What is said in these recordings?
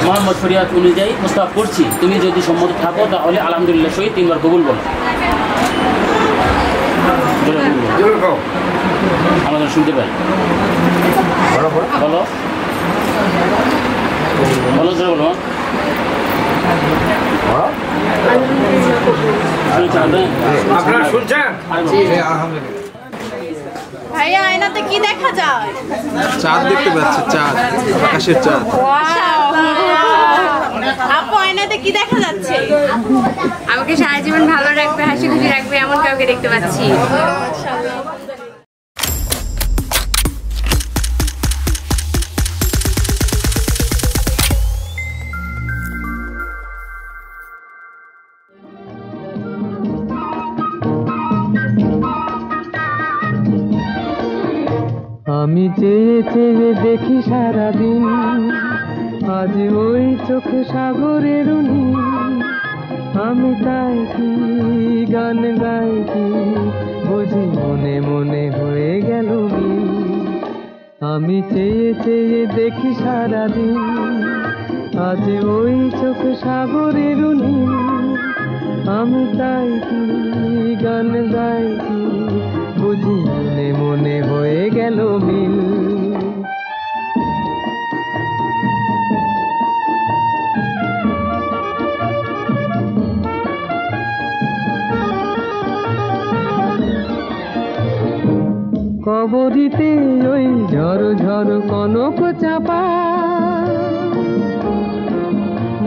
মোহাম্মদ ফরিয়াদ অনুযায়ী প্রস্তাব করছি, তুমি যদি সম্মত থাকো তাহলে আলহামদুলিল্লাহ সহিত 3 বার কবুল বলো। আমাদের শুনতে পাই বলো বলো বলো আপনারা শুনছেন? ভাইয়া আয়নাতে কি দেখা যায়? চাঁদ দেখতে পাচ্ছি, চাঁদ, আকাশের চাঁদ। আপু আয়নাতে কি দেখা যাচ্ছে? আমাকে সারা জীবন ভালো রাখবে, হাসি খুশি রাখবে এমন কাউকে দেখতে পাচ্ছি। আমি চেয়ে চেয়ে দেখি সারাদিন, আজ ওই চোখে সাগরের নীল। আমি তাই কি গান গাই কি বুঝি মনে মনে হয়ে গেল মিল। আমি চেয়ে চেয়ে দেখি সারাদিন, আজ ওই চোখে সাগরের নীল। আমি তাই কি গান গাই কি বুঝি মনে মনে হয়ে গেল মিল। কবরিতে ওই ঝড় ঝড় কনক চাপা,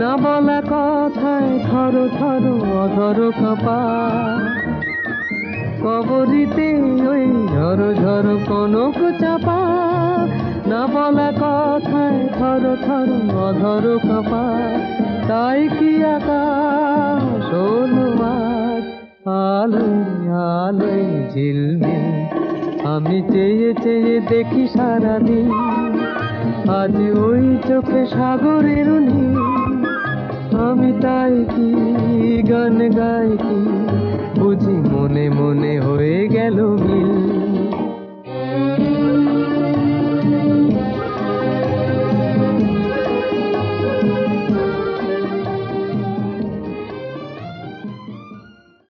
না বলা কথায় থর থর অধর কাঁপা। কবরিতে ওই ঝড় ঝড় কনক চাপা, না বলা কথায় থর থর অধর কাঁপা। তাই কি আকাশ হলো আজ আলোয় আলোয় ঝিলমিল। আমি চেয়ে চেয়ে দেখি সারাদিন, আজ ওই চোখে সাগরের নীল। আমি তাই কি গান গাই কি বুঝি মনে মনে হয়ে গেল মিল।